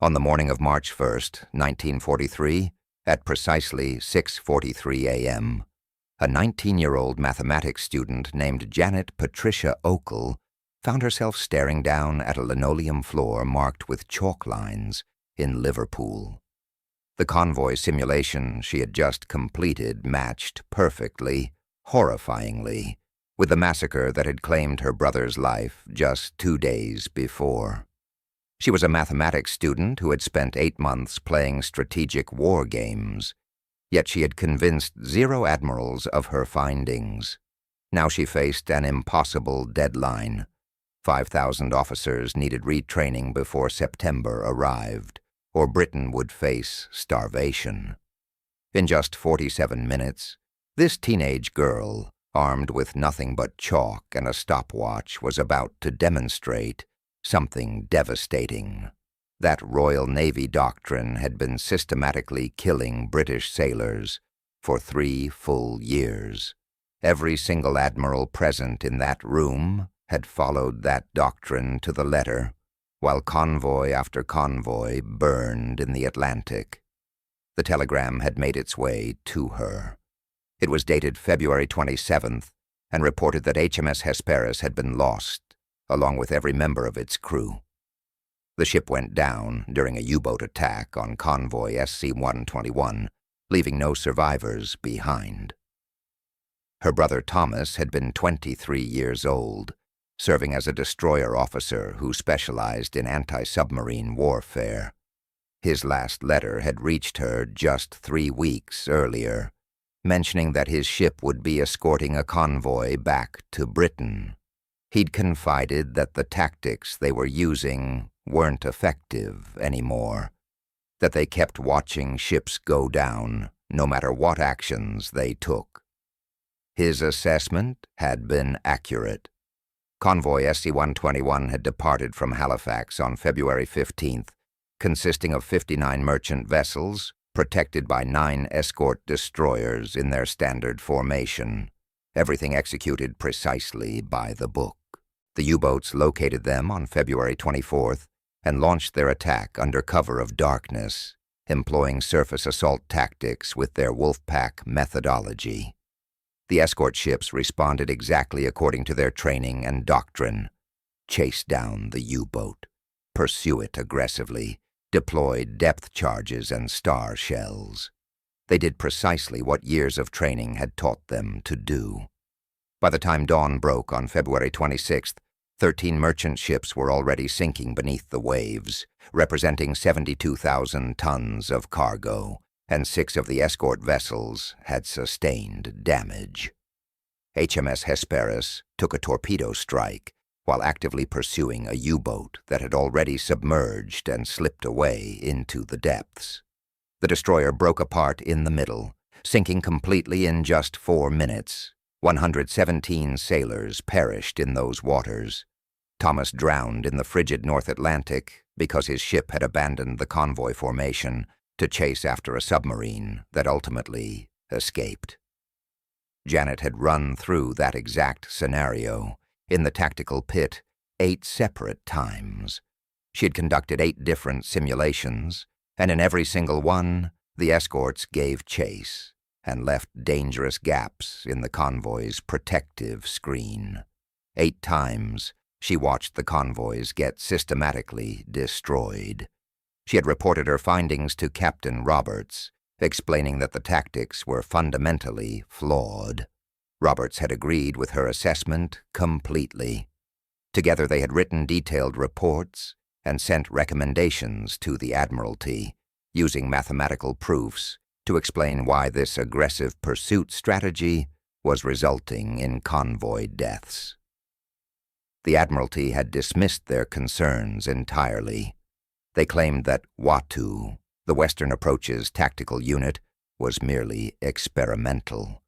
On the morning of March 1st, 1943, at precisely 6:43 a.m., a 19-year-old mathematics student named Janet Patricia Okel found herself staring down at a linoleum floor marked with chalk lines in Liverpool. The convoy simulation she had just completed matched perfectly, horrifyingly, with the massacre that had claimed her brother's life just 2 days before. She was a mathematics student who had spent 8 months playing strategic war games, yet she had convinced 0 admirals of her findings. Now she faced an impossible deadline. 5,000 officers needed retraining before September arrived, or Britain would face starvation. In just 47 minutes, this teenage girl, armed with nothing but chalk and a stopwatch, was about to demonstrate something devastating. That Royal Navy doctrine had been systematically killing British sailors for 3 full years. Every single admiral present in that room had followed that doctrine to the letter, while convoy after convoy burned in the Atlantic. The telegram had made its way to her. It was dated February 27th and reported that HMS Hesperus had been lost, along with every member of its crew. The ship went down during a U-boat attack on convoy SC-121, leaving no survivors behind. Her brother Thomas had been 23 years old, serving as a destroyer officer who specialized in anti-submarine warfare. His last letter had reached her just 3 weeks earlier, mentioning that his ship would be escorting a convoy back to Britain. He'd confided that the tactics they were using weren't effective anymore, that they kept watching ships go down, no matter what actions they took. His assessment had been accurate. Convoy SC-121 had departed from Halifax on February 15th, consisting of 59 merchant vessels, protected by 9 escort destroyers in their standard formation, everything executed precisely by the book. The U-boats located them on February 24th and launched their attack under cover of darkness, employing surface assault tactics with their Wolfpack methodology. The escort ships responded exactly according to their training and doctrine. Chase down the U-boat, pursue it aggressively, deployed depth charges and star shells. They did precisely what years of training had taught them to do. By the time dawn broke on February 26th, 13 merchant ships were already sinking beneath the waves, representing 72,000 tons of cargo, and 6 of the escort vessels had sustained damage. HMS Hesperus took a torpedo strike while actively pursuing a U-boat that had already submerged and slipped away into the depths. The destroyer broke apart in the middle, sinking completely in just 4 minutes. 117 sailors perished in those waters. Thomas drowned in the frigid North Atlantic because his ship had abandoned the convoy formation to chase after a submarine that ultimately escaped. Janet had run through that exact scenario in the tactical pit 8 separate times. She had conducted 8 different simulations, and in every single one, the escorts gave chase and left dangerous gaps in the convoy's protective screen. 8 times, she watched the convoys get systematically destroyed. She had reported her findings to Captain Roberts, explaining that the tactics were fundamentally flawed. Roberts had agreed with her assessment completely. Together they had written detailed reports and sent recommendations to the Admiralty, using mathematical proofs to explain why this aggressive pursuit strategy was resulting in convoy deaths. The Admiralty had dismissed their concerns entirely. They claimed that WW2, the Western Approach's tactical unit, was merely experimental.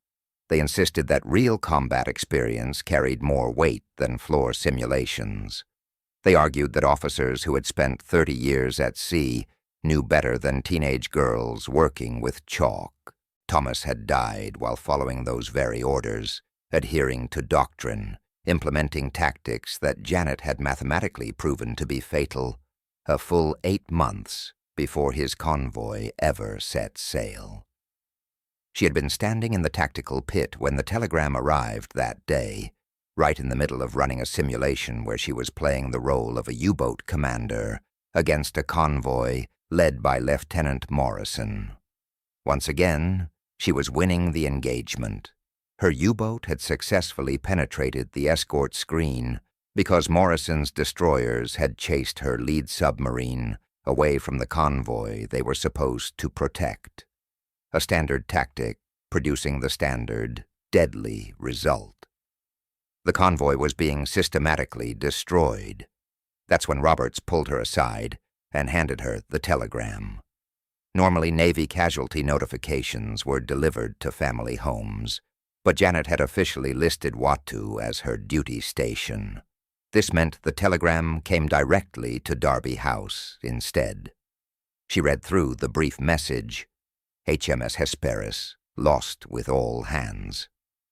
They insisted that real combat experience carried more weight than floor simulations. They argued that officers who had spent 30 years at sea knew better than teenage girls working with chalk. Thomas had died while following those very orders, adhering to doctrine, implementing tactics that Janet had mathematically proven to be fatal, a full 8 months before his convoy ever set sail. She had been standing in the tactical pit when the telegram arrived that day, right in the middle of running a simulation where she was playing the role of a U-boat commander against a convoy led by Lieutenant Morrison. Once again, she was winning the engagement. Her U-boat had successfully penetrated the escort screen because Morrison's destroyers had chased her lead submarine away from the convoy they were supposed to protect. A standard tactic producing the standard, deadly result. The convoy was being systematically destroyed. That's when Roberts pulled her aside and handed her the telegram. Normally, Navy casualty notifications were delivered to family homes, but Janet had officially listed WW2 as her duty station. This meant the telegram came directly to Derby House instead. She read through the brief message. HMS Hesperus, lost with all hands.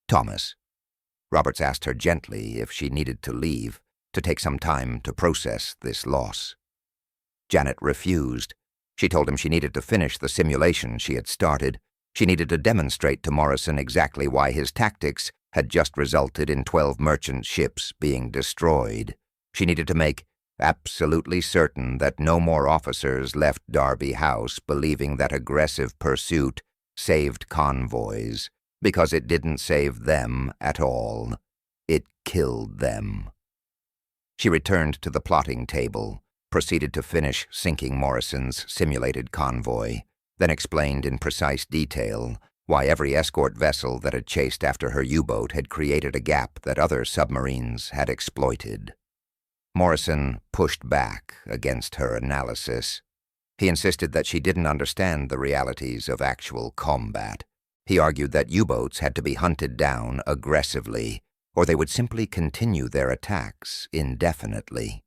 Thomas. Roberts asked her gently if she needed to leave, to take some time to process this loss. Janet refused. She told him she needed to finish the simulation she had started. She needed to demonstrate to Morrison exactly why his tactics had just resulted in 12 merchant ships being destroyed. She needed to make absolutely certain that no more officers left Derby House believing that aggressive pursuit saved convoys, because it didn't save them at all. It killed them. She returned to the plotting table, proceeded to finish sinking Morrison's simulated convoy, then explained in precise detail why every escort vessel that had chased after her U-boat had created a gap that other submarines had exploited. Morrison pushed back against her analysis. He insisted that she didn't understand the realities of actual combat. He argued that U-boats had to be hunted down aggressively, or they would simply continue their attacks indefinitely.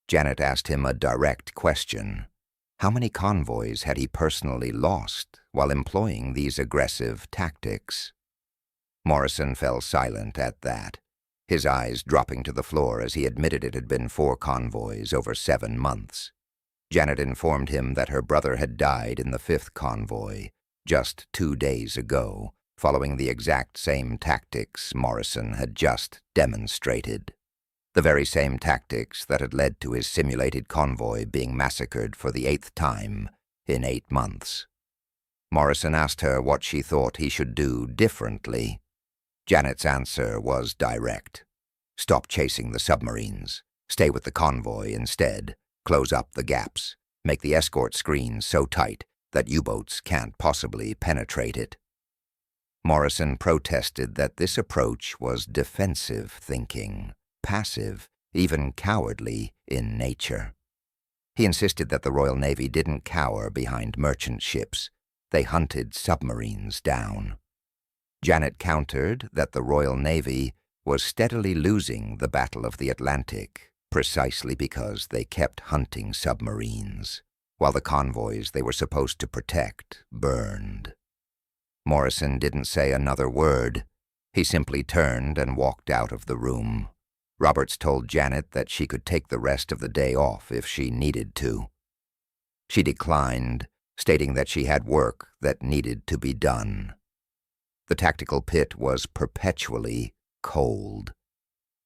Janet asked him a direct question. How many convoys had he personally lost while employing these aggressive tactics? Morrison fell silent at that, his eyes dropping to the floor as he admitted it had been 4 convoys over 7 months. Janet informed him that her brother had died in the 5th convoy just 2 days ago, following the exact same tactics Morrison had just demonstrated. The very same tactics that had led to his simulated convoy being massacred for the 8th time in 8 months. Morrison asked her what she thought he should do differently. Janet's answer was direct. Stop chasing the submarines. Stay with the convoy instead. Close up the gaps. Make the escort screen so tight that U-boats can't possibly penetrate it. Morrison protested that this approach was defensive thinking, passive, even cowardly in nature. He insisted that the Royal Navy didn't cower behind merchant ships. They hunted submarines down. Janet countered that the Royal Navy was steadily losing the Battle of the Atlantic precisely because they kept hunting submarines, while the convoys they were supposed to protect burned. Morrison didn't say another word. He simply turned and walked out of the room. Roberts told Janet that she could take the rest of the day off if she needed to. She declined, stating that she had work that needed to be done. The tactical pit was perpetually cold.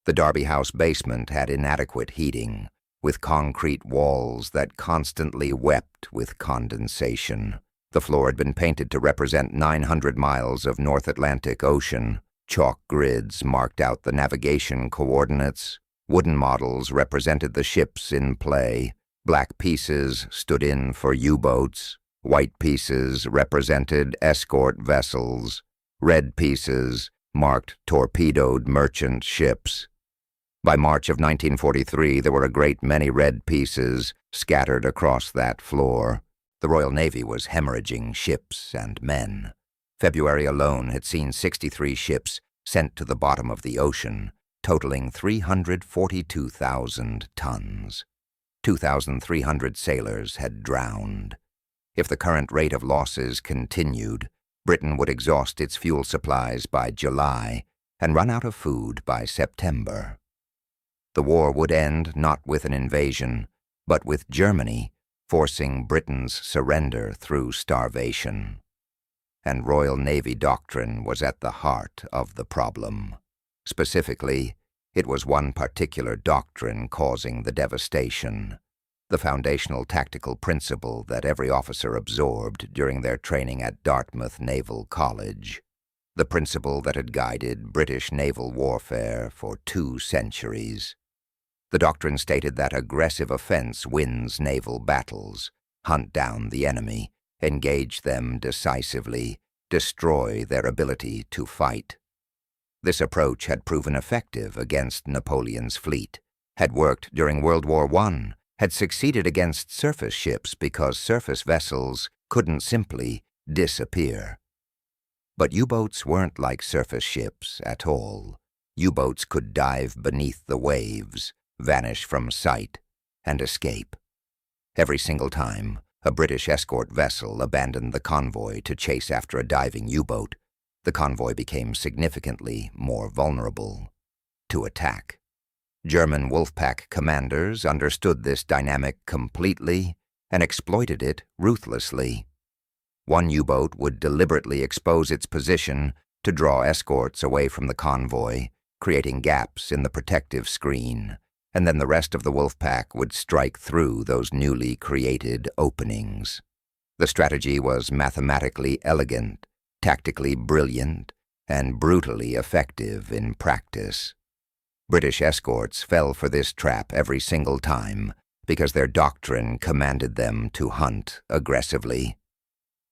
The Derby House basement had inadequate heating, with concrete walls that constantly wept with condensation. The floor had been painted to represent 900 miles of North Atlantic Ocean. Chalk grids marked out the navigation coordinates. Wooden models represented the ships in play. Black pieces stood in for U-boats. White pieces represented escort vessels. Red pieces marked torpedoed merchant ships. By March of 1943, there were a great many red pieces scattered across that floor. The Royal Navy was hemorrhaging ships and men. February alone had seen 63 ships sent to the bottom of the ocean, totaling 342,000 tons. 2,300 sailors had drowned. If the current rate of losses continued, Britain would exhaust its fuel supplies by July and run out of food by September. The war would end not with an invasion, but with Germany forcing Britain's surrender through starvation. And Royal Navy doctrine was at the heart of the problem. Specifically, it was one particular doctrine causing the devastation, the foundational tactical principle that every officer absorbed during their training at Dartmouth Naval College, the principle that had guided British naval warfare for 2 centuries. The doctrine stated that aggressive offense wins naval battles, hunt down the enemy, engage them decisively, destroy their ability to fight. This approach had proven effective against Napoleon's fleet, had worked during World War I, had succeeded against surface ships because surface vessels couldn't simply disappear. But U-boats weren't like surface ships at all. U-boats could dive beneath the waves, vanish from sight, and escape. Every single time, a British escort vessel abandoned the convoy to chase after a diving U-boat, the convoy became significantly more vulnerable to attack. German Wolfpack commanders understood this dynamic completely and exploited it ruthlessly. One U-boat would deliberately expose its position to draw escorts away from the convoy, creating gaps in the protective screen, and then the rest of the Wolfpack would strike through those newly created openings. The strategy was mathematically elegant, tactically brilliant, and brutally effective in practice. British escorts fell for this trap every single time because their doctrine commanded them to hunt aggressively.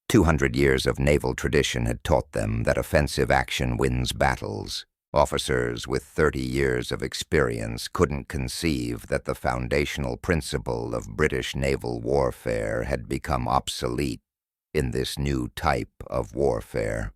200 years of naval tradition had taught them that offensive action wins battles. Officers with 30 years of experience couldn't conceive that the foundational principle of British naval warfare had become obsolete in this new type of warfare.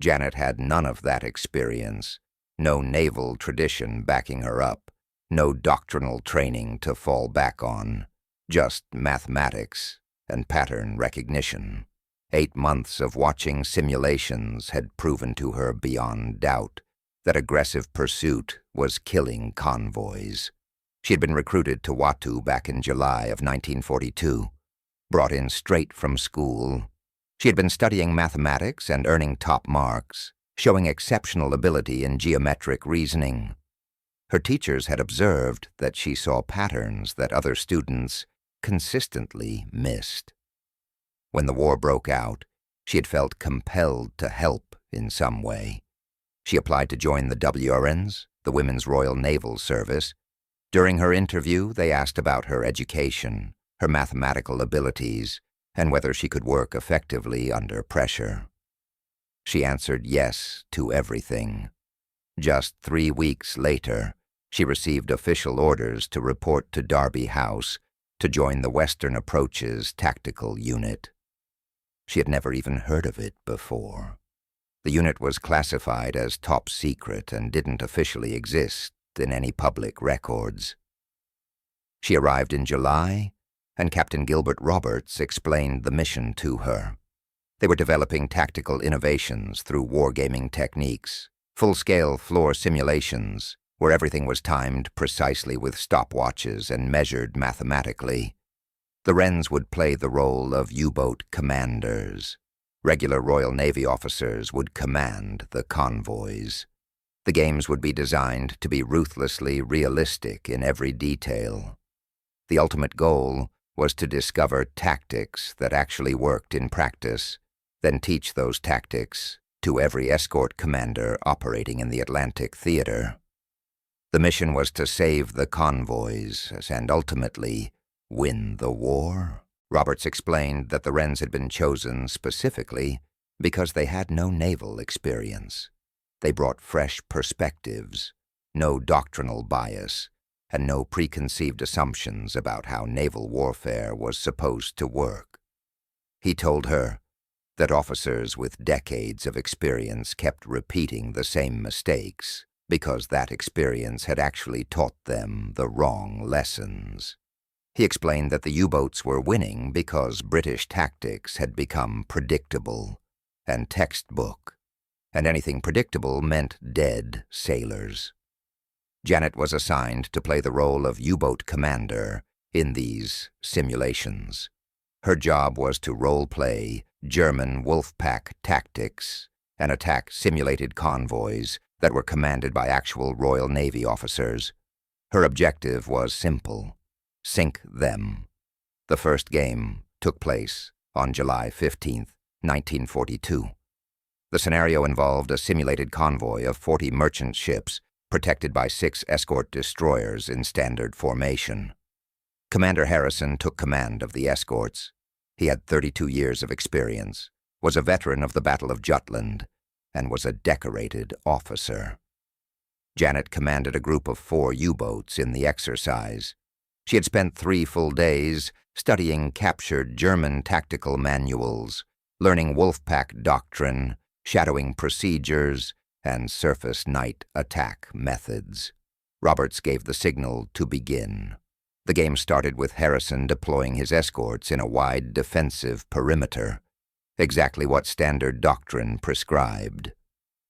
Janet had none of that experience, no naval tradition backing her up, no doctrinal training to fall back on, just mathematics and pattern recognition. 8 months of watching simulations had proven to her beyond doubt that aggressive pursuit was killing convoys. She had been recruited to WW2 back in July of 1942, brought in straight from school. She had been studying mathematics and earning top marks, showing exceptional ability in geometric reasoning. Her teachers had observed that she saw patterns that other students consistently missed. When the war broke out, she had felt compelled to help in some way. She applied to join the WRNs, the Women's Royal Naval Service. During her interview, they asked about her education, her mathematical abilities, and whether she could work effectively under pressure. She answered yes to everything. Just 3 weeks later, she received official orders to report to Derby House to join the Western Approaches Tactical Unit. She had never even heard of it before. The unit was classified as top secret and didn't officially exist in any public records. She arrived in July, and Captain Gilbert Roberts explained the mission to her. They were developing tactical innovations through wargaming techniques, full-scale floor simulations, where everything was timed precisely with stopwatches and measured mathematically. The Wrens would play the role of U-boat commanders. Regular Royal Navy officers would command the convoys. The games would be designed to be ruthlessly realistic in every detail. The ultimate goal was to discover tactics that actually worked in practice, then teach those tactics to every escort commander operating in the Atlantic theater. The mission was to save the convoys and ultimately win the war. Roberts explained that the Wrens had been chosen specifically because they had no naval experience. They brought fresh perspectives, no doctrinal bias, and no preconceived assumptions about how naval warfare was supposed to work. He told her that officers with decades of experience kept repeating the same mistakes because that experience had actually taught them the wrong lessons. He explained that the U-boats were winning because British tactics had become predictable and textbook, and anything predictable meant dead sailors. Janet was assigned to play the role of U-boat commander in these simulations. Her job was to role-play German Wolfpack tactics and attack simulated convoys that were commanded by actual Royal Navy officers. Her objective was simple: sink them. The first game took place on July 15, 1942. The scenario involved a simulated convoy of 40 merchant ships protected by 6 escort destroyers in standard formation. Commander Harrison took command of the escorts. He had 32 years of experience, was a veteran of the Battle of Jutland, and was a decorated officer. Janet commanded a group of 4 U-boats in the exercise. She had spent 3 full days studying captured German tactical manuals, learning Wolfpack doctrine, shadowing procedures, and surface night attack methods. Roberts gave the signal to begin. The game started with Harrison deploying his escorts in a wide defensive perimeter, exactly what standard doctrine prescribed.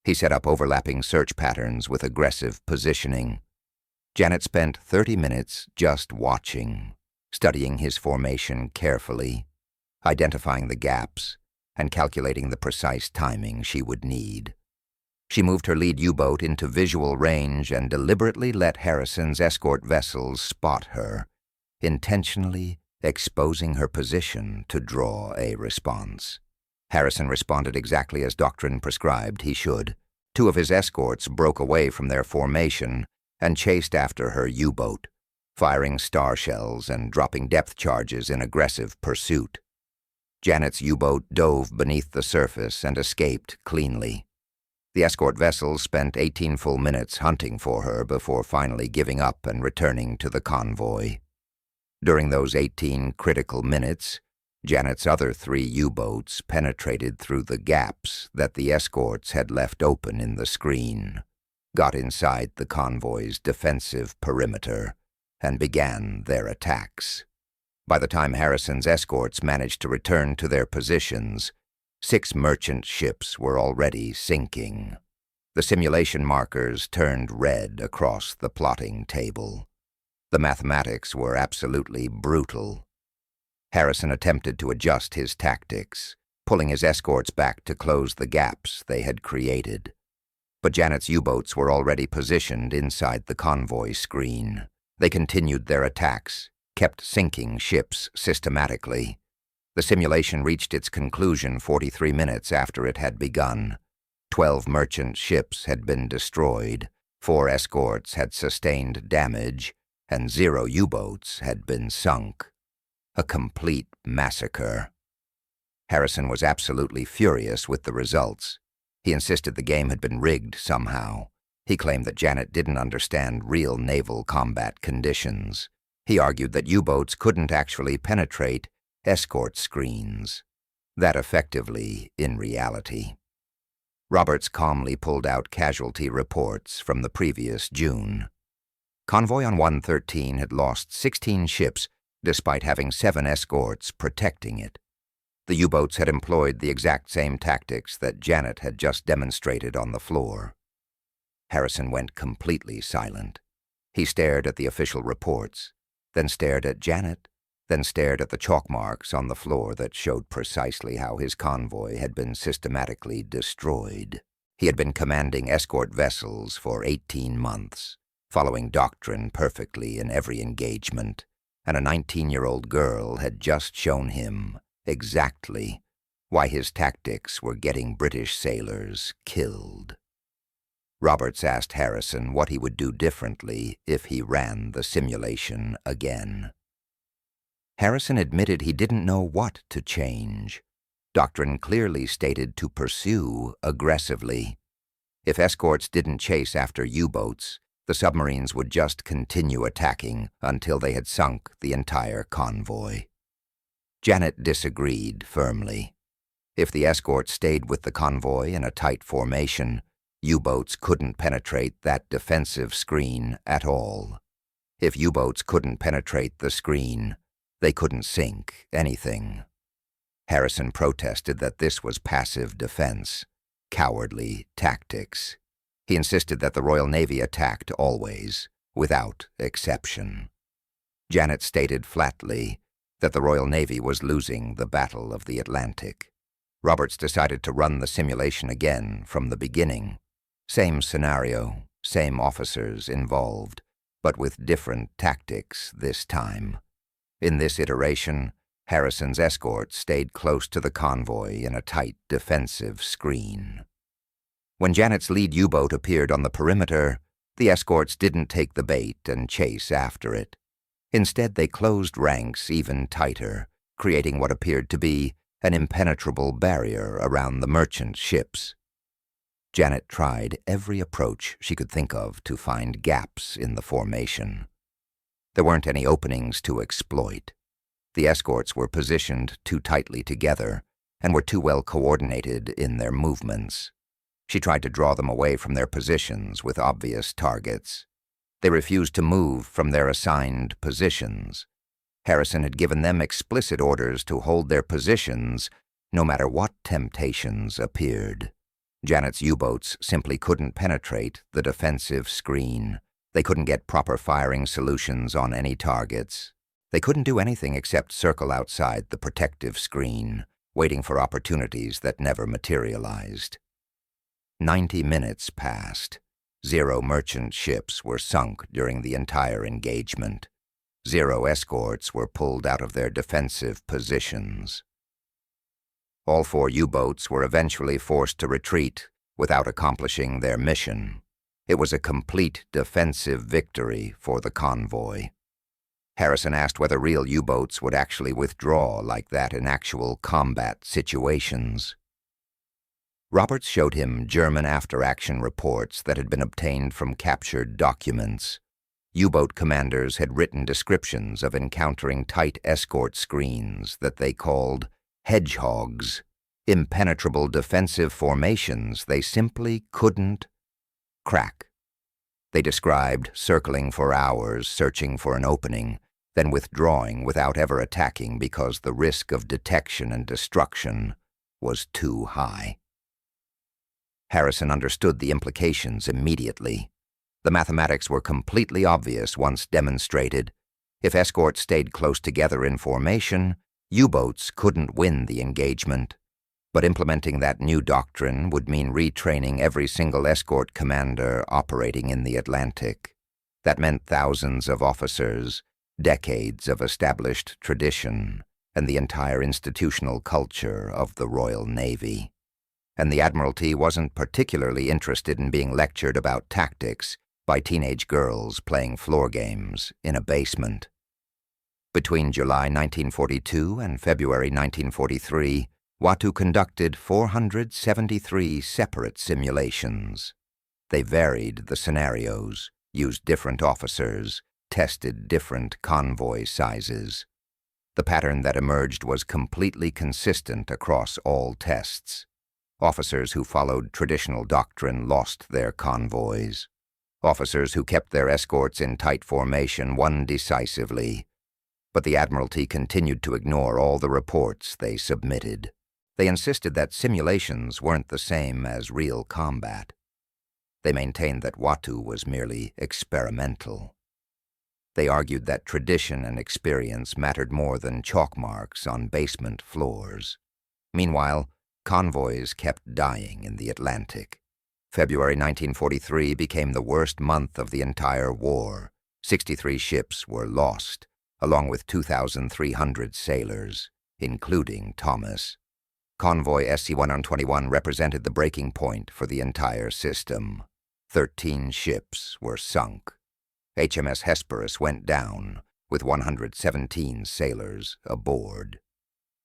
He set up overlapping search patterns with aggressive positioning. Janet spent 30 minutes just watching, studying his formation carefully, identifying the gaps, and calculating the precise timing she would need. She moved her lead U-boat into visual range and deliberately let Harrison's escort vessels spot her, intentionally exposing her position to draw a response. Harrison responded exactly as doctrine prescribed he should. 2 of his escorts broke away from their formation and chased after her U-boat, firing star shells and dropping depth charges in aggressive pursuit. Janet's U-boat dove beneath the surface and escaped cleanly. The escort vessels spent 18 full minutes hunting for her before finally giving up and returning to the convoy. During those 18 critical minutes, Janet's other 3 U-boats penetrated through the gaps that the escorts had left open in the screen, got inside the convoy's defensive perimeter, and began their attacks. By the time Harrison's escorts managed to return to their positions, 6 merchant ships were already sinking. The simulation markers turned red across the plotting table. The mathematics were absolutely brutal. Harrison attempted to adjust his tactics, pulling his escorts back to close the gaps they had created. But Janet's U-boats were already positioned inside the convoy screen. They continued their attacks, kept sinking ships systematically. The simulation reached its conclusion 43 minutes after it had begun. 12 merchant ships had been destroyed, 4 escorts had sustained damage, and 0 U-boats had been sunk. A complete massacre. Harrison was absolutely furious with the results. He insisted the game had been rigged somehow. He claimed that Janet didn't understand real naval combat conditions. He argued that U-boats couldn't actually penetrate escort screens that effectively in reality. Roberts calmly pulled out casualty reports from the previous June. Convoy on 113 had lost 16 ships despite having 7 escorts protecting it. The U-boats had employed the exact same tactics that Janet had just demonstrated on the floor. Harrison went completely silent. He stared at the official reports, then stared at Janet, then stared at the chalk marks on the floor that showed precisely how his convoy had been systematically destroyed. He had been commanding escort vessels for 18 months, following doctrine perfectly in every engagement, and a 19-year-old girl had just shown him exactly why his tactics were getting British sailors killed. Roberts asked Harrison what he would do differently if he ran the simulation again. Harrison admitted he didn't know what to change. Doctrine clearly stated to pursue aggressively. If escorts didn't chase after U-boats, the submarines would just continue attacking until they had sunk the entire convoy. Janet disagreed firmly. If the escorts stayed with the convoy in a tight formation, U-boats couldn't penetrate that defensive screen at all. If U-boats couldn't penetrate the screen, they couldn't sink anything. Harrison protested that this was passive defense, cowardly tactics. He insisted that the Royal Navy attacked always, without exception. Janet stated flatly that the Royal Navy was losing the Battle of the Atlantic. Roberts decided to run the simulation again from the beginning. Same scenario, same officers involved, but with different tactics this time. In this iteration, Harrison's escorts stayed close to the convoy in a tight defensive screen. When Janet's lead U-boat appeared on the perimeter, the escorts didn't take the bait and chase after it. Instead, they closed ranks even tighter, creating what appeared to be an impenetrable barrier around the merchant ships. Janet tried every approach she could think of to find gaps in the formation. There weren't any openings to exploit. The escorts were positioned too tightly together and were too well coordinated in their movements. She tried to draw them away from their positions with obvious targets. They refused to move from their assigned positions. Harrison had given them explicit orders to hold their positions no matter what temptations appeared. Janet's U-boats simply couldn't penetrate the defensive screen. They couldn't get proper firing solutions on any targets. They couldn't do anything except circle outside the protective screen, waiting for opportunities that never materialized. 90 minutes passed. 0 merchant ships were sunk during the entire engagement. 0 escorts were pulled out of their defensive positions. All 4 U-boats were eventually forced to retreat without accomplishing their mission. It was a complete defensive victory for the convoy. Harrison asked whether real U-boats would actually withdraw like that in actual combat situations. Roberts showed him German after-action reports that had been obtained from captured documents. U-boat commanders had written descriptions of encountering tight escort screens that they called hedgehogs, impenetrable defensive formations they simply couldn't crack. They described circling for hours, searching for an opening, then withdrawing without ever attacking because the risk of detection and destruction was too high. Harrison understood the implications immediately. The mathematics were completely obvious once demonstrated. If escorts stayed close together in formation, U-boats couldn't win the engagement. But implementing that new doctrine would mean retraining every single escort commander operating in the Atlantic. That meant thousands of officers, decades of established tradition, and the entire institutional culture of the Royal Navy. And the Admiralty wasn't particularly interested in being lectured about tactics by teenage girls playing floor games in a basement. Between July 1942 and February 1943, WW2 conducted 473 separate simulations. They varied the scenarios, used different officers, tested different convoy sizes. The pattern that emerged was completely consistent across all tests. Officers who followed traditional doctrine lost their convoys. Officers who kept their escorts in tight formation won decisively. But the Admiralty continued to ignore all the reports they submitted. They insisted that simulations weren't the same as real combat. They maintained that WW2 was merely experimental. They argued that tradition and experience mattered more than chalk marks on basement floors. Meanwhile, convoys kept dying in the Atlantic. February 1943 became the worst month of the entire war. 63 ships were lost, along with 2,300 sailors, including Thomas. Convoy SC-121 represented the breaking point for the entire system. 13 ships were sunk. HMS Hesperus went down, with 117 sailors aboard.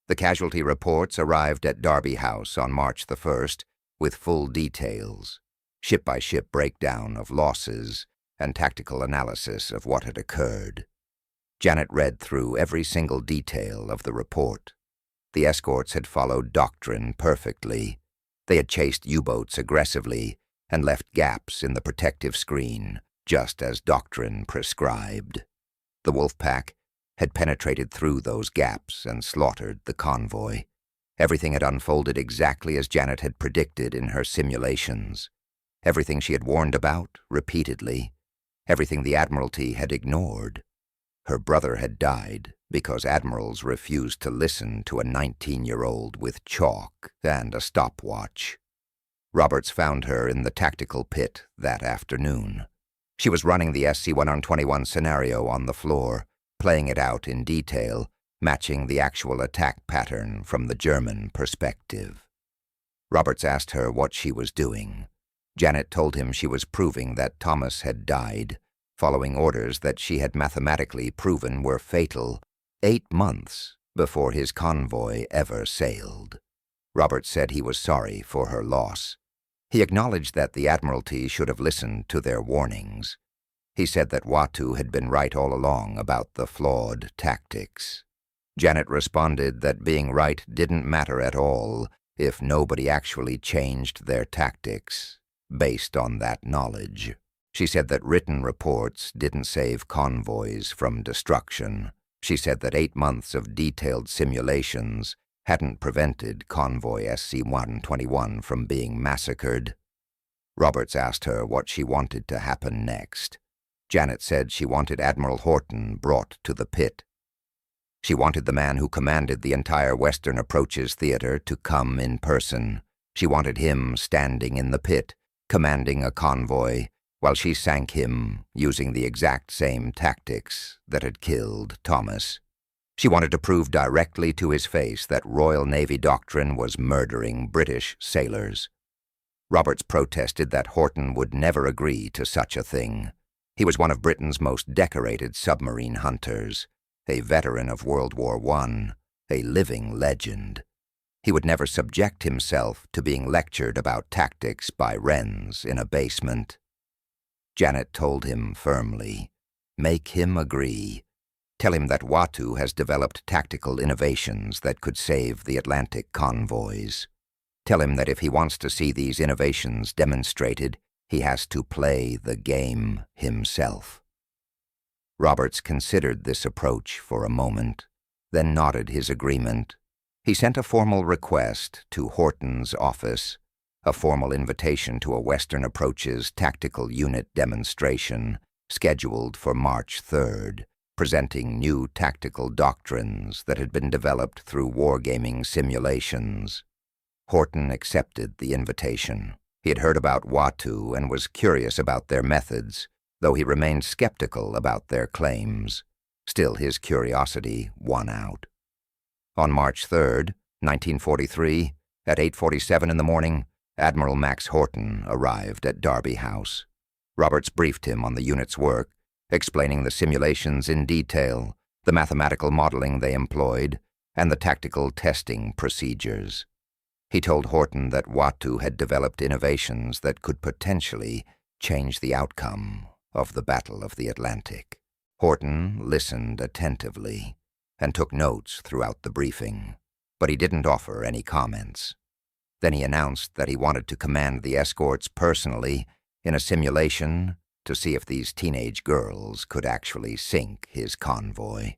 The casualty reports arrived at Derby House on March the 1st with full details, ship-by-ship breakdown of losses, and tactical analysis of what had occurred. Janet read through every single detail of the report. The escorts had followed doctrine perfectly. They had chased U-boats aggressively and left gaps in the protective screen, just as doctrine prescribed. The wolf pack had penetrated through those gaps and slaughtered the convoy. Everything had unfolded exactly as Janet had predicted in her simulations. Everything she had warned about repeatedly. Everything the Admiralty had ignored. Her brother had died because admirals refused to listen to a 19-year-old with chalk and a stopwatch. Roberts found her in the tactical pit that afternoon. She was running the SC-121 scenario on the floor, playing it out in detail, matching the actual attack pattern from the German perspective. Roberts asked her what she was doing. Janet told him she was proving that Thomas had died, following orders that she had mathematically proven were fatal 8 months before his convoy ever sailed. Roberts said he was sorry for her loss. He acknowledged that the Admiralty should have listened to their warnings. He said that WW2 had been right all along about the flawed tactics. Janet responded that being right didn't matter at all if nobody actually changed their tactics based on that knowledge. She said that written reports didn't save convoys from destruction. She said that 8 months of detailed simulations hadn't prevented convoy SC-121 from being massacred. Roberts asked her what she wanted to happen next. Janet said she wanted Admiral Horton brought to the pit. She wanted the man who commanded the entire Western Approaches Theater to come in person. She wanted him standing in the pit, commanding a convoy, while she sank him using the exact same tactics that had killed Thomas. She wanted to prove directly to his face that Royal Navy doctrine was murdering British sailors. Roberts protested that Horton would never agree to such a thing. He was one of Britain's most decorated submarine hunters, a veteran of World War I, a living legend. He would never subject himself to being lectured about tactics by Wrens in a basement. Janet told him firmly, "Make him agree. Tell him that WW2 has developed tactical innovations that could save the Atlantic convoys. Tell him that if he wants to see these innovations demonstrated, he has to play the game himself." Roberts considered this approach for a moment, then nodded his agreement. He sent a formal request to Horton's office, a formal invitation to a Western Approaches Tactical Unit demonstration scheduled for March 3rd, presenting new tactical doctrines that had been developed through wargaming simulations. Horton accepted the invitation. He had heard about WW2 and was curious about their methods, though he remained skeptical about their claims. Still, his curiosity won out. On March 3rd, 1943, at 8:47 in the morning, Admiral Max Horton arrived at Derby House. Roberts briefed him on the unit's work, explaining the simulations in detail, the mathematical modeling they employed, and the tactical testing procedures. He told Horton that WW2 had developed innovations that could potentially change the outcome of the Battle of the Atlantic. Horton listened attentively and took notes throughout the briefing, but he didn't offer any comments. Then he announced that he wanted to command the escorts personally in a simulation to see if these teenage girls could actually sink his convoy.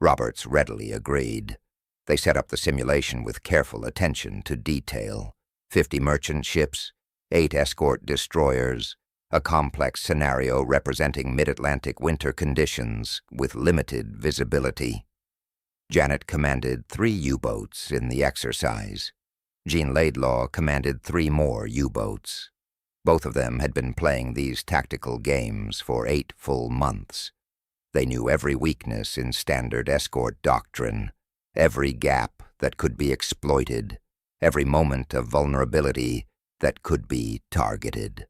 Roberts readily agreed. They set up the simulation with careful attention to detail: 50 merchant ships, 8 escort destroyers, a complex scenario representing mid-Atlantic winter conditions with limited visibility. Janet commanded 3 U-boats in the exercise. Jean Laidlaw commanded 3 more U-boats. Both of them had been playing these tactical games for 8 full months. They knew every weakness in standard escort doctrine, every gap that could be exploited, every moment of vulnerability that could be targeted.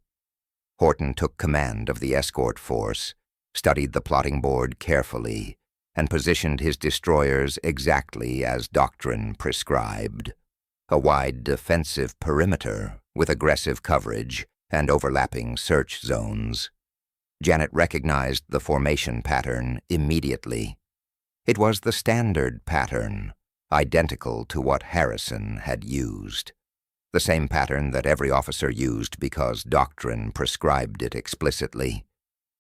Horton took command of the escort force, studied the plotting board carefully, and positioned his destroyers exactly as doctrine prescribed: a wide defensive perimeter with aggressive coverage and overlapping search zones. Janet recognized the formation pattern immediately. It was the standard pattern, identical to what Harrison had used. The same pattern that every officer used because doctrine prescribed it explicitly.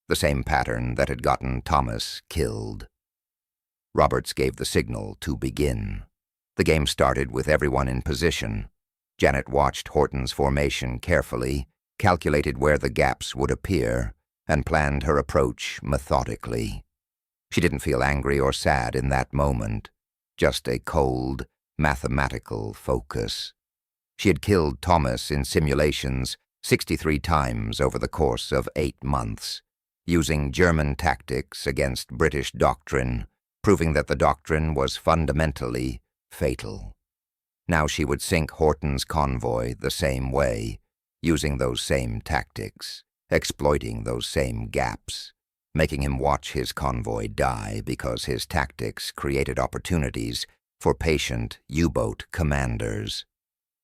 The same pattern that had gotten Thomas killed. Roberts gave the signal to begin. The game started with everyone in position. Janet watched Horton's formation carefully, calculated where the gaps would appear, and planned her approach methodically. She didn't feel angry or sad in that moment, just a cold, mathematical focus. She had killed Thomas in simulations 63 times over the course of 8 months, using German tactics against British doctrine, proving that the doctrine was fundamentally fatal. Now she would sink Horton's convoy the same way, using those same tactics, exploiting those same gaps, making him watch his convoy die because his tactics created opportunities for patient U-boat commanders.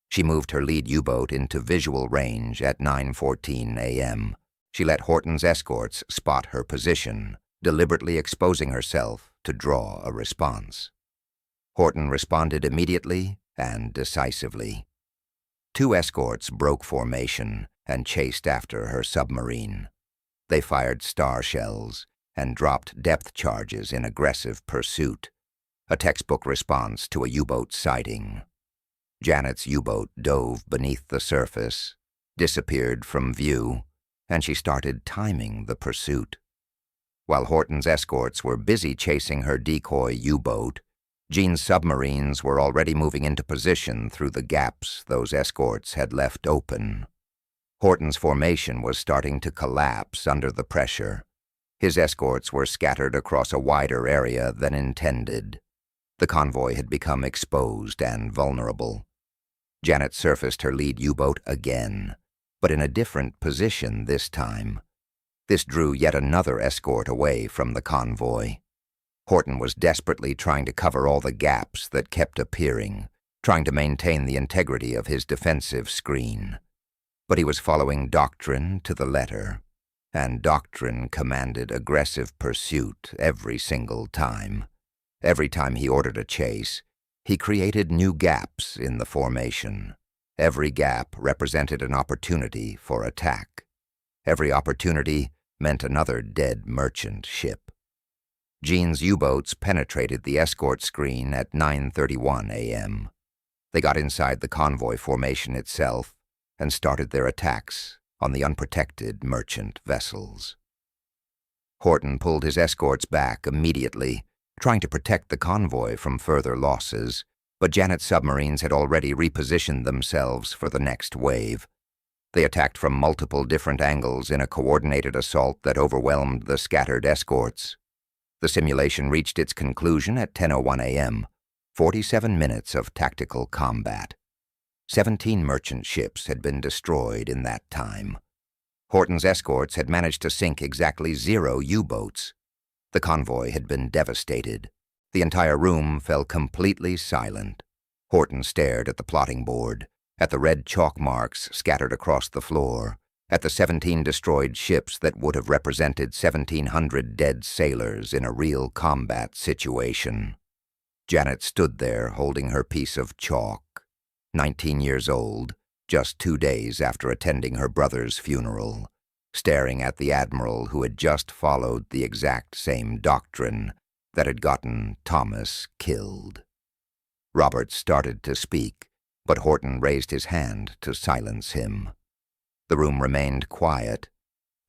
She moved her lead U-boat into visual range at 9:14 a.m. She let Horton's escorts spot her position, deliberately exposing herself to draw a response. Horton responded immediately and decisively. 2 escorts broke formation and chased after her submarine. They fired star shells and dropped depth charges in aggressive pursuit, a textbook response to a U-boat sighting. Janet's U-boat dove beneath the surface, disappeared from view, and she started timing the pursuit. While Horton's escorts were busy chasing her decoy U-boat, Jean's submarines were already moving into position through the gaps those escorts had left open. Horton's formation was starting to collapse under the pressure. His escorts were scattered across a wider area than intended. The convoy had become exposed and vulnerable. Janet surfaced her lead U-boat again, but in a different position this time. This drew yet another escort away from the convoy. Horton was desperately trying to cover all the gaps that kept appearing, trying to maintain the integrity of his defensive screen. But he was following doctrine to the letter, and doctrine commanded aggressive pursuit every single time. Every time he ordered a chase, he created new gaps in the formation. Every gap represented an opportunity for attack. Every opportunity meant another dead merchant ship. Jean's U-boats penetrated the escort screen at 9:31 a.m. They got inside the convoy formation itself and started their attacks on the unprotected merchant vessels. Horton pulled his escorts back immediately, trying to protect the convoy from further losses, but Janet's submarines had already repositioned themselves for the next wave. They attacked from multiple different angles in a coordinated assault that overwhelmed the scattered escorts. The simulation reached its conclusion at 10:01 a.m., 47 minutes of tactical combat. 17 merchant ships had been destroyed in that time. Horton's escorts had managed to sink exactly 0 U-boats. The convoy had been devastated. The entire room fell completely silent. Horton stared at the plotting board, at the red chalk marks scattered across the floor, at the 17 destroyed ships that would have represented 1,700 dead sailors in a real combat situation. Janet stood there holding her piece of chalk, 19 years old, just 2 days after attending her brother's funeral, staring at the admiral who had just followed the exact same doctrine that had gotten Thomas killed. Robert started to speak, but Horton raised his hand to silence him. The room remained quiet.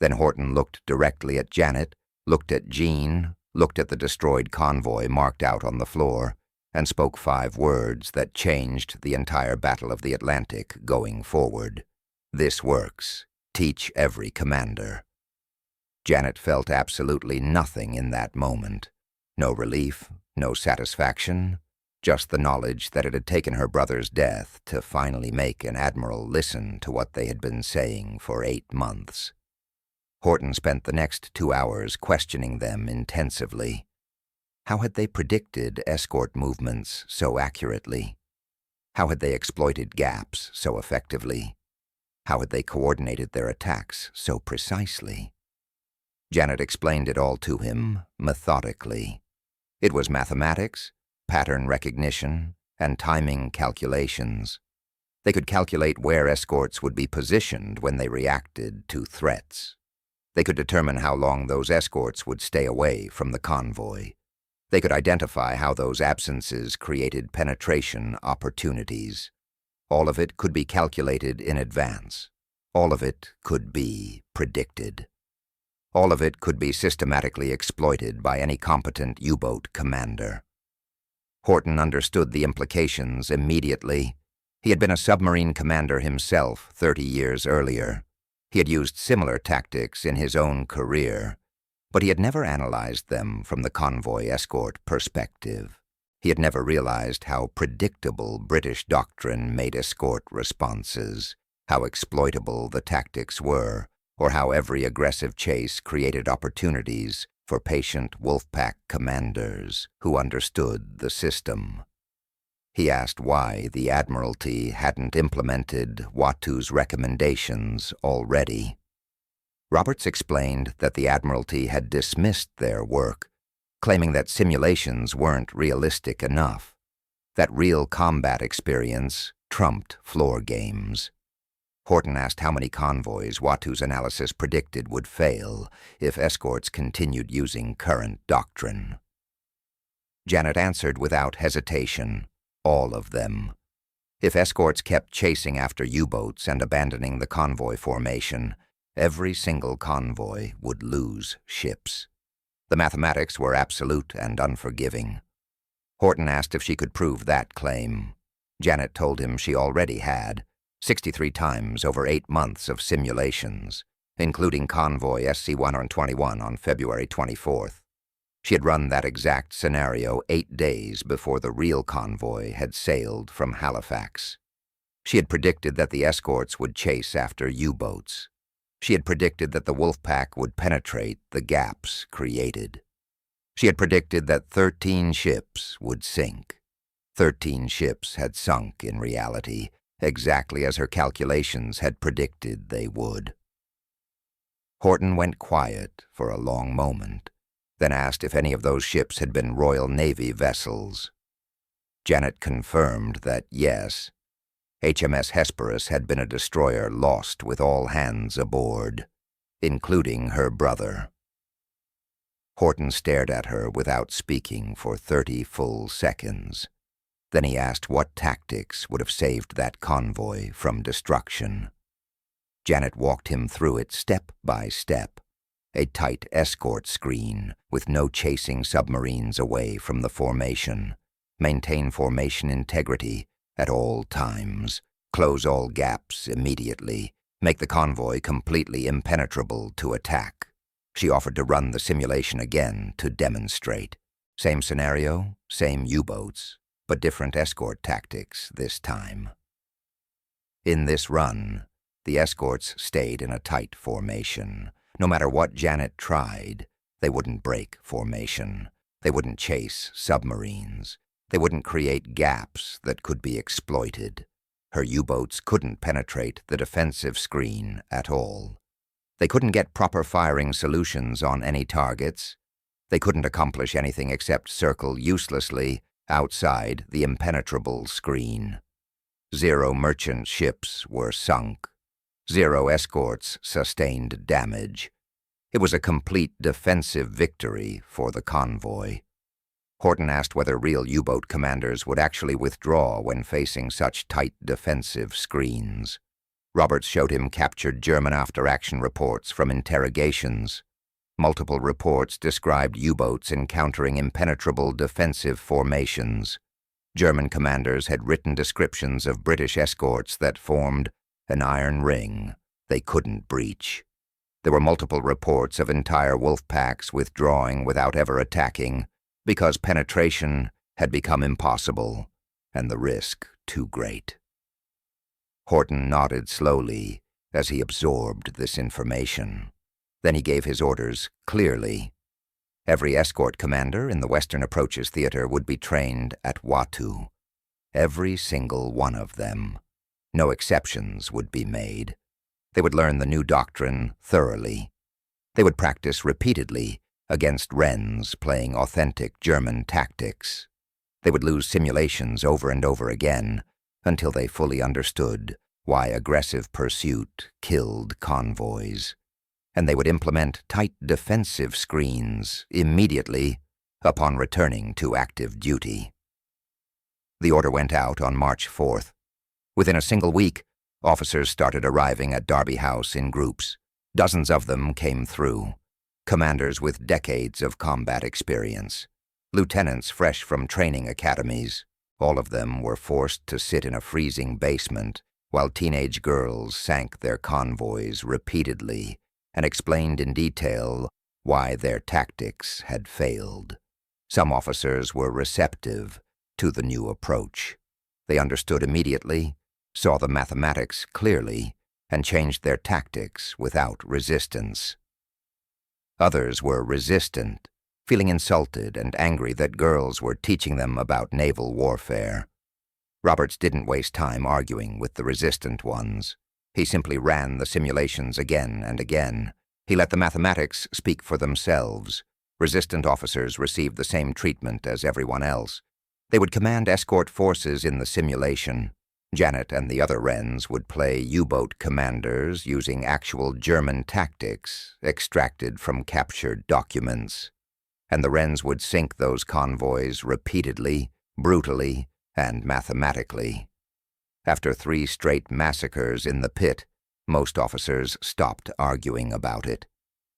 Then Horton looked directly at Janet, looked at Jean, looked at the destroyed convoy marked out on the floor, and spoke 5 words that changed the entire Battle of the Atlantic going forward. "This works. Teach every commander." Janet felt absolutely nothing in that moment. No relief, no satisfaction, just the knowledge that it had taken her brother's death to finally make an admiral listen to what they had been saying for 8 months. Horton spent the next 2 hours questioning them intensively. How had they predicted escort movements so accurately? How had they exploited gaps so effectively? How had they coordinated their attacks so precisely? Janet explained it all to him, methodically. It was mathematics, pattern recognition, and timing calculations. They could calculate where escorts would be positioned when they reacted to threats. They could determine how long those escorts would stay away from the convoy. They could identify how those absences created penetration opportunities. All of it could be calculated in advance. All of it could be predicted. All of it could be systematically exploited by any competent U-boat commander. Horton understood the implications immediately. He had been a submarine commander himself 30 years earlier. He had used similar tactics in his own career, but he had never analyzed them from the convoy escort perspective. He had never realized how predictable British doctrine made escort responses, how exploitable the tactics were, or how every aggressive chase created opportunities for patient Wolfpack commanders who understood the system. He asked why the Admiralty hadn't implemented WW2's recommendations already. Roberts explained that the Admiralty had dismissed their work, claiming that simulations weren't realistic enough, that real combat experience trumped floor games. Horton asked how many convoys WW2's analysis predicted would fail if escorts continued using current doctrine. Janet answered without hesitation, all of them. If escorts kept chasing after U-boats and abandoning the convoy formation, every single convoy would lose ships. The mathematics were absolute and unforgiving. Horton asked if she could prove that claim. Janet told him she already had, 63 times over 8 months of simulations, including convoy SC-121 on February 24th. She had run that exact scenario 8 days before the real convoy had sailed from Halifax. She had predicted that the escorts would chase after U-boats. She had predicted that the Wolfpack would penetrate the gaps created. She had predicted that 13 ships would sink. 13 ships had sunk in reality, exactly as her calculations had predicted they would. Horton went quiet for a long moment, then asked if any of those ships had been Royal Navy vessels. Janet confirmed that yes, HMS Hesperus had been a destroyer lost with all hands aboard, including her brother. Horton stared at her without speaking for 30 full seconds. Then he asked what tactics would have saved that convoy from destruction. Janet walked him through it step by step. A tight escort screen with no chasing submarines away from the formation. Maintain formation integrity at all times. Close all gaps immediately. Make the convoy completely impenetrable to attack. She offered to run the simulation again to demonstrate. Same scenario, same U-boats, but different escort tactics this time. In this run, the escorts stayed in a tight formation. No matter what Janet tried, they wouldn't break formation. They wouldn't chase submarines. They wouldn't create gaps that could be exploited. Her U-boats couldn't penetrate the defensive screen at all. They couldn't get proper firing solutions on any targets. They couldn't accomplish anything except circle uselessly outside the impenetrable screen. 0 merchant ships were sunk. 0 escorts sustained damage. It was a complete defensive victory for the convoy. Horton asked whether real U-boat commanders would actually withdraw when facing such tight defensive screens. Roberts showed him captured German after-action reports from interrogations. Multiple reports described U-boats encountering impenetrable defensive formations. German commanders had written descriptions of British escorts that formed an iron ring they couldn't breach. There were multiple reports of entire Wolfpacks withdrawing without ever attacking because penetration had become impossible and the risk too great. Horton nodded slowly as he absorbed this information. Then he gave his orders clearly. Every escort commander in the Western Approaches Theater would be trained at WW2. Every single one of them. No exceptions would be made. They would learn the new doctrine thoroughly. They would practice repeatedly against Wrens playing authentic German tactics. They would lose simulations over and over again until they fully understood why aggressive pursuit killed convoys. And they would implement tight defensive screens immediately upon returning to active duty. The order went out on March 4th. Within a single week, officers started arriving at Derby House in groups. Dozens of them came through. commanders with decades of combat experience, lieutenants fresh from training academies. All of them were forced to sit in a freezing basement while teenage girls sank their convoys repeatedly and explained in detail why their tactics had failed. Some officers were receptive to the new approach. They understood immediately, saw the mathematics clearly, and changed their tactics without resistance. Others were resistant, feeling insulted and angry that girls were teaching them about naval warfare. Roberts didn't waste time arguing with the resistant ones. He simply ran the simulations again and again. He let the mathematics speak for themselves. Resistant officers received the same treatment as everyone else. They would command escort forces in the simulation. Janet and the other Wrens would play U-boat commanders using actual German tactics extracted from captured documents. And the Wrens would sink those convoys repeatedly, brutally, and mathematically. After 3 straight massacres in the pit, most officers stopped arguing about it.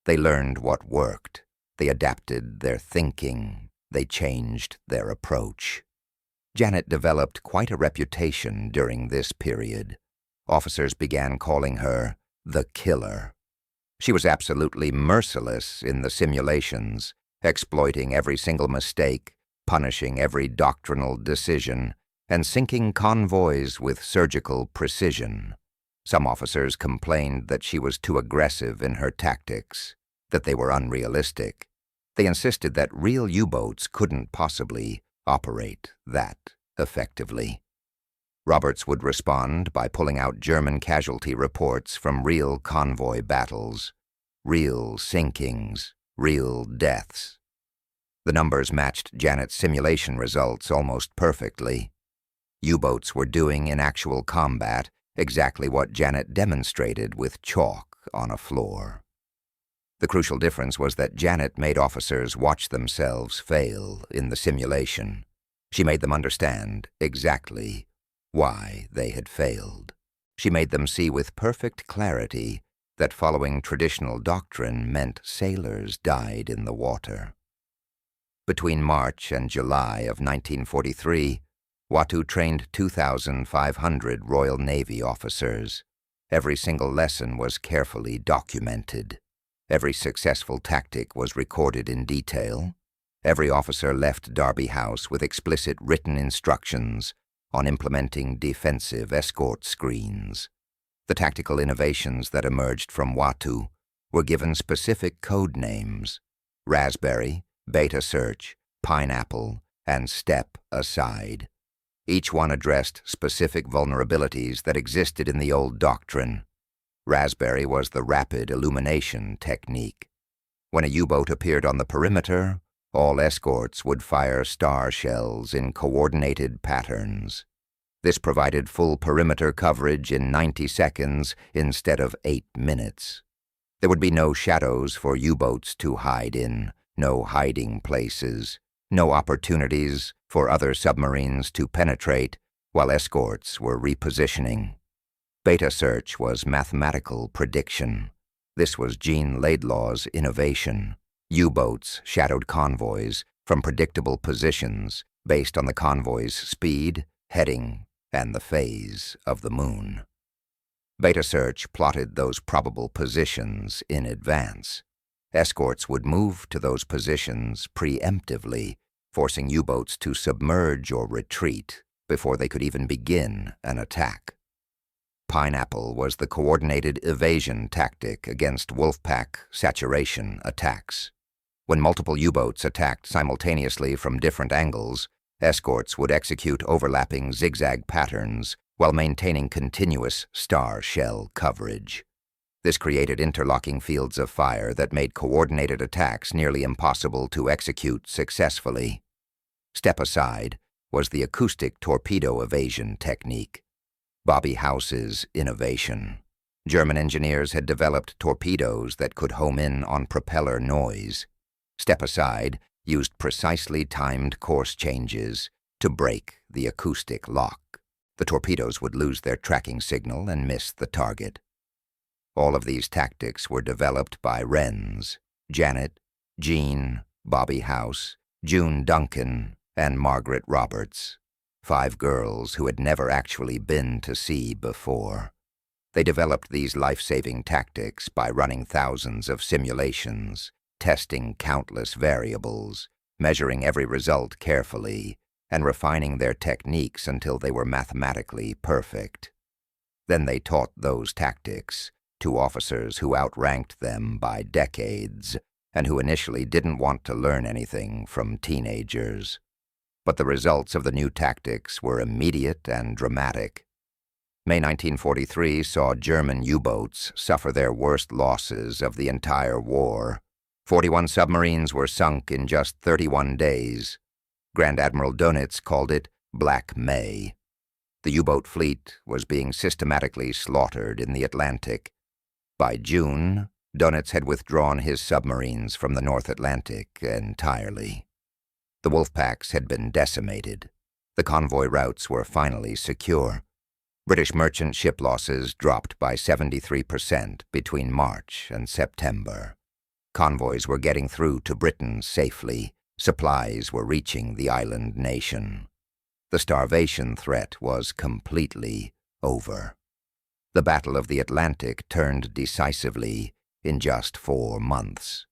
They learned what worked. They adapted their thinking. They changed their approach. Janet developed quite a reputation during this period. Officers began calling her the Killer. She was absolutely merciless in the simulations, exploiting every single mistake, punishing every doctrinal decision, and sinking convoys with surgical precision. Some officers complained that she was too aggressive in her tactics, that they were unrealistic. They insisted that real U-boats couldn't possibly operate that effectively. Roberts would respond by pulling out German casualty reports from real convoy battles, real sinkings, real deaths. The numbers matched Janet's simulation results almost perfectly. U-boats were doing in actual combat exactly what Janet demonstrated with chalk on a floor. The crucial difference was that Janet made officers watch themselves fail in the simulation. She made them understand exactly why they had failed. She made them see with perfect clarity that following traditional doctrine meant sailors died in the water. Between March and July of 1943, WW2 trained 2,500 Royal Navy officers. Every single lesson was carefully documented. Every successful tactic was recorded in detail. Every officer left Derby House with explicit written instructions on implementing defensive escort screens. The tactical innovations that emerged from WW2 were given specific code names: Raspberry, Beta Search, Pineapple, and Step Aside. Each one addressed specific vulnerabilities that existed in the old doctrine. Raspberry was the rapid illumination technique. When a U-boat appeared on the perimeter, all escorts would fire star shells in coordinated patterns. This provided full perimeter coverage in 90 seconds instead of 8 minutes. There would be no shadows for U-boats to hide in, no hiding places, no opportunities for other submarines to penetrate while escorts were repositioning. Beta Search was mathematical prediction. This was Jean Laidlaw's innovation. U-boats shadowed convoys from predictable positions based on the convoy's speed, heading, and the phase of the moon. Beta Search plotted those probable positions in advance. Escorts would move to those positions preemptively, forcing U-boats to submerge or retreat before they could even begin an attack. Pineapple was the coordinated evasion tactic against Wolfpack saturation attacks. When multiple U-boats attacked simultaneously from different angles, escorts would execute overlapping zigzag patterns while maintaining continuous star shell coverage. This created interlocking fields of fire that made coordinated attacks nearly impossible to execute successfully. Step Aside was the acoustic torpedo evasion technique. Bobby House's innovation. German engineers had developed torpedoes that could home in on propeller noise. Step Aside used precisely timed course changes to break the acoustic lock. The torpedoes would lose their tracking signal and miss the target. All of these tactics were developed by Wrens. Janet, Jean, Bobby House, June Duncan, and Margaret Roberts. 5 girls who had never actually been to sea before. They developed these life-saving tactics by running thousands of simulations, testing countless variables, measuring every result carefully, and refining their techniques until they were mathematically perfect. Then they taught those tactics to officers who outranked them by decades and who initially didn't want to learn anything from teenagers. But the results of the new tactics were immediate and dramatic. May 1943 saw German U-boats suffer their worst losses of the entire war. 41 submarines were sunk in just 31 days. Grand Admiral Dönitz called it Black May. The U-boat fleet was being systematically slaughtered in the Atlantic. By June, Dönitz had withdrawn his submarines from the North Atlantic entirely. The wolf packs had been decimated. The convoy routes were finally secure. British merchant ship losses dropped by 73% between March and September. Convoys were getting through to Britain safely. Supplies were reaching the island nation. The starvation threat was completely over. The Battle of the Atlantic turned decisively in just 4 months.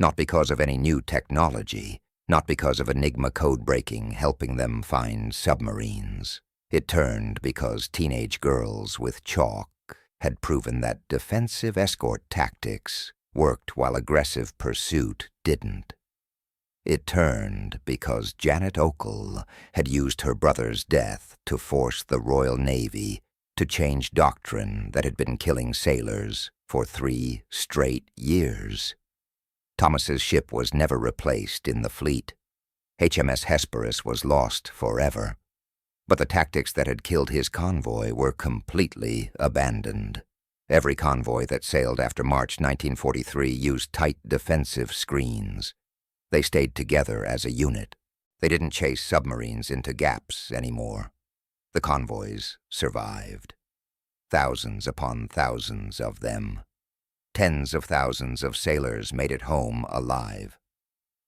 Not because of any new technology, not because of Enigma code-breaking helping them find submarines. It turned because teenage girls with chalk had proven that defensive escort tactics worked while aggressive pursuit didn't. It turned because Janet Okel had used her brother's death to force the Royal Navy to change doctrine that had been killing sailors for 3 straight years. Thomas's ship was never replaced in the fleet. HMS Hesperus was lost forever. But the tactics that had killed his convoy were completely abandoned. Every convoy that sailed after March 1943 used tight defensive screens. They stayed together as a unit. They didn't chase submarines into gaps anymore. The convoys survived. Thousands upon thousands of them. Tens of thousands of sailors made it home alive.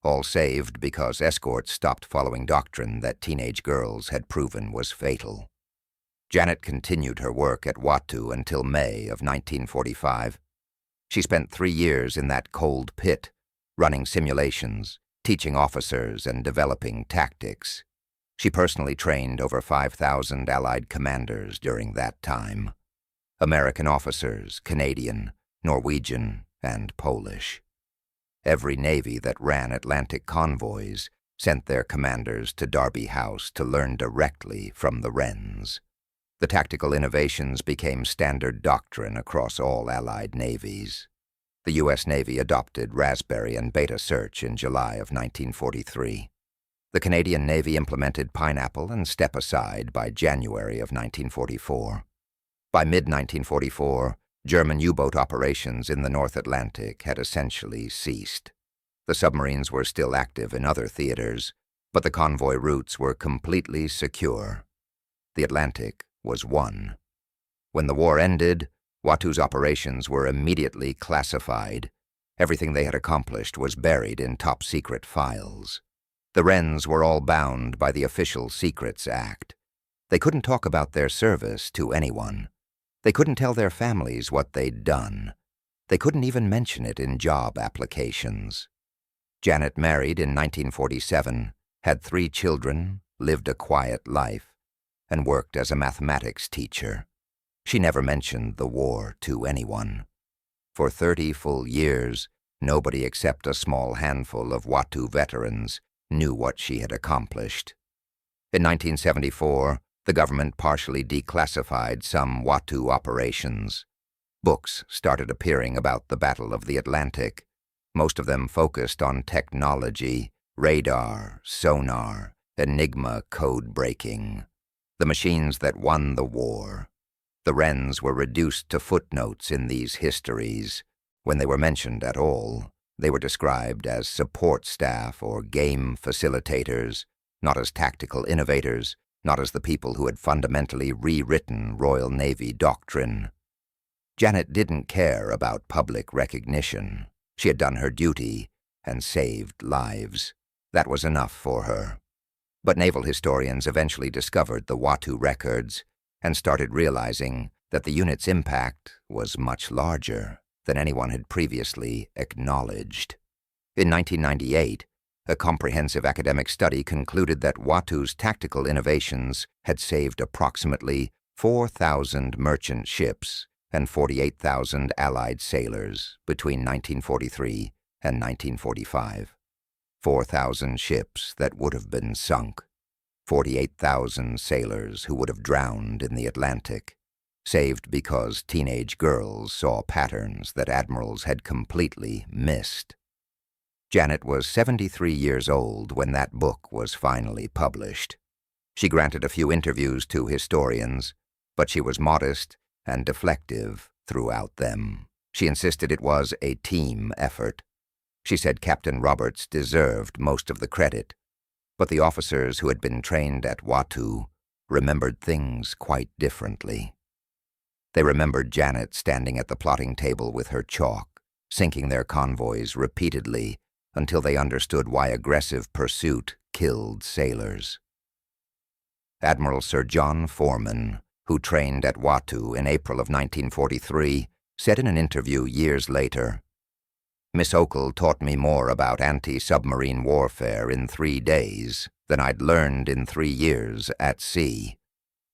All saved because escorts stopped following doctrine that teenage girls had proven was fatal. Janet continued her work at WW2 until May of 1945. She spent 3 years in that cold pit, running simulations, teaching officers, and developing tactics. She personally trained over 5,000 Allied commanders during that time. American officers, Canadian, Norwegian, and Polish. Every navy that ran Atlantic convoys sent their commanders to Derby House to learn directly from the Wrens. The tactical innovations became standard doctrine across all Allied navies. The U.S. Navy adopted Raspberry and Beta Search in July of 1943. The Canadian Navy implemented Pineapple and Step Aside by January of 1944. By mid-1944, German U-boat operations in the North Atlantic had essentially ceased. The submarines were still active in other theaters, but the convoy routes were completely secure. The Atlantic was won. When the war ended, WW2's operations were immediately classified. Everything they had accomplished was buried in top-secret files. The Wrens were all bound by the Official Secrets Act. They couldn't talk about their service to anyone. They couldn't tell their families what they'd done. They couldn't even mention it in job applications. Janet married in 1947, had 3 children, lived a quiet life, and worked as a mathematics teacher. She never mentioned the war to anyone. For 30 full years, nobody except a small handful of WW2 veterans knew what she had accomplished. In 1974, the government partially declassified some WW2 operations. Books started appearing about the Battle of the Atlantic, most of them focused on technology, radar, sonar, Enigma code breaking, the machines that won the war. The Wrens were reduced to footnotes in these histories. When they were mentioned at all, they were described as support staff or game facilitators, not as tactical innovators, not as the people who had fundamentally rewritten Royal Navy doctrine. Janet didn't care about public recognition. She had done her duty and saved lives. That was enough for her. But naval historians eventually discovered the WW2 records and started realizing that the unit's impact was much larger than anyone had previously acknowledged. In 1998, a comprehensive academic study concluded that WW2's tactical innovations had saved approximately 4,000 merchant ships and 48,000 Allied sailors between 1943 and 1945. 4,000 ships that would have been sunk, 48,000 sailors who would have drowned in the Atlantic, saved because teenage girls saw patterns that admirals had completely missed. Janet was 73 years old when that book was finally published. She granted a few interviews to historians, but she was modest and deflective throughout them. She insisted it was a team effort. She said Captain Roberts deserved most of the credit, but the officers who had been trained at WW2 remembered things quite differently. They remembered Janet standing at the plotting table with her chalk, sinking their convoys repeatedly until they understood why aggressive pursuit killed sailors. Admiral Sir John Foreman, who trained at WW2 in April of 1943, said in an interview years later, "Miss Okel taught me more about anti-submarine warfare in 3 days than I'd learned in 3 years at sea.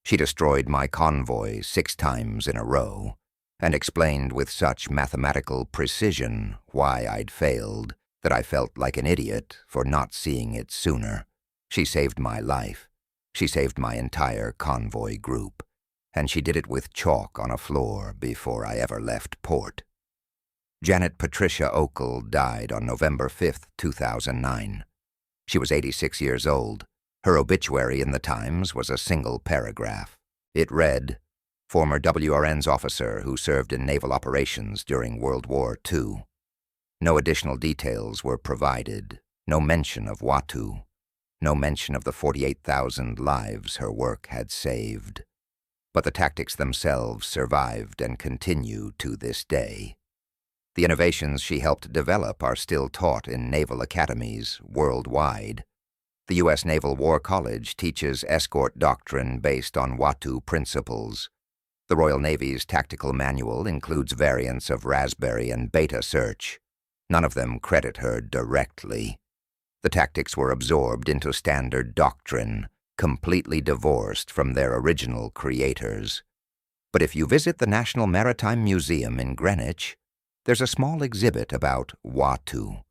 She destroyed my convoy 6 times in a row and explained with such mathematical precision why I'd failed that I felt like an idiot for not seeing it sooner. She saved my life. She saved my entire convoy group, and she did it with chalk on a floor before I ever left port." Janet Patricia Okel died on November 5, 2009. She was 86 years old. Her obituary in the Times was a single paragraph. It read, "Former WRN's officer who served in naval operations during World War II." No additional details were provided, no mention of WW2, no mention of the 48,000 lives her work had saved. But the tactics themselves survived and continue to this day. The innovations she helped develop are still taught in naval academies worldwide. The U.S. Naval War College teaches escort doctrine based on WW2 principles. The Royal Navy's tactical manual includes variants of Raspberry and Beta Search. None of them credit her directly. The tactics were absorbed into standard doctrine, completely divorced from their original creators. But if you visit the National Maritime Museum in Greenwich, there's a small exhibit about WW2.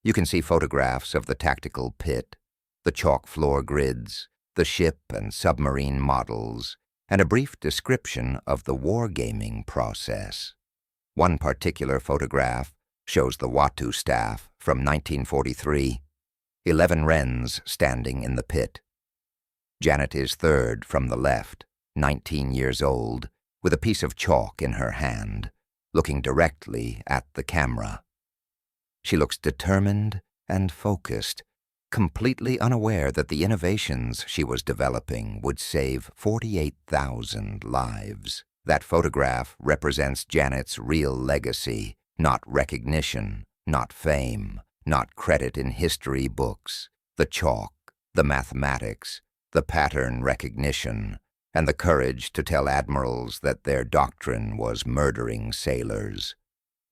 You can see photographs of the tactical pit, the chalk floor grids, the ship and submarine models, and a brief description of the wargaming process. One particular photograph shows the WW2 staff from 1943, 11 Wrens standing in the pit. Janet is third from the left, 19 years old, with a piece of chalk in her hand, looking directly at the camera. She looks determined and focused, completely unaware that the innovations she was developing would save 48,000 lives. That photograph represents Janet's real legacy, not recognition, not fame, not credit in history books, the chalk, the mathematics, the pattern recognition, and the courage to tell admirals that their doctrine was murdering sailors.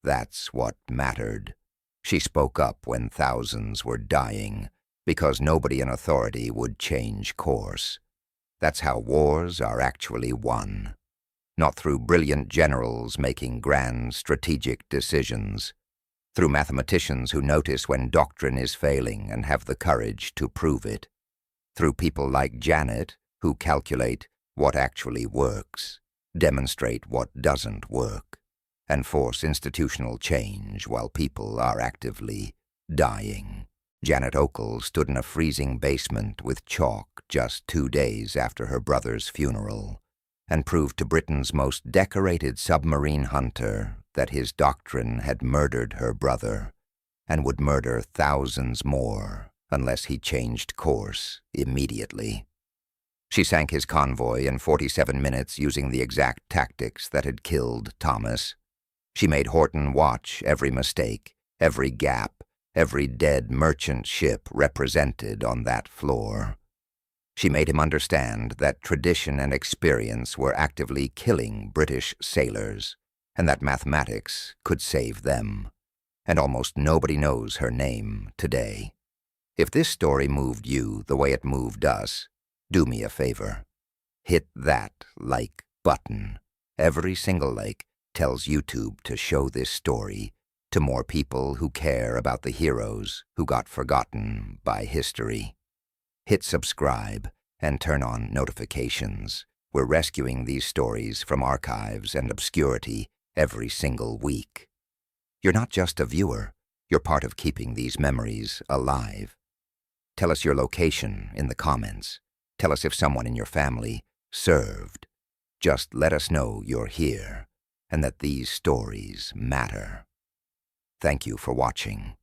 That's what mattered. She spoke up when thousands were dying, because nobody in authority would change course. That's how wars are actually won. Not through brilliant generals making grand strategic decisions, through mathematicians who notice when doctrine is failing and have the courage to prove it, through people like Janet who calculate what actually works, demonstrate what doesn't work, and force institutional change while people are actively dying. Janet Okel stood in a freezing basement with chalk just 2 days after her brother's funeral and proved to Britain's most decorated submarine hunter that his doctrine had murdered her brother and would murder thousands more unless he changed course immediately. She sank his convoy in 47 minutes using the exact tactics that had killed Thomas. She made Horton watch every mistake every gap, every dead merchant ship represented on that floor. She made him understand that tradition and experience were actively killing British sailors, and that mathematics could save them. And almost nobody knows her name today. If this story moved you the way it moved us, do me a favor. Hit that like button. Every single like tells YouTube to show this story to more people who care about the heroes who got forgotten by history. Hit subscribe and turn on notifications. We're rescuing these stories from archives and obscurity every single week. You're not just a viewer, you're part of keeping these memories alive. Tell us your location in the comments. Tell us if someone in your family served. Just let us know you're here and that these stories matter. Thank you for watching.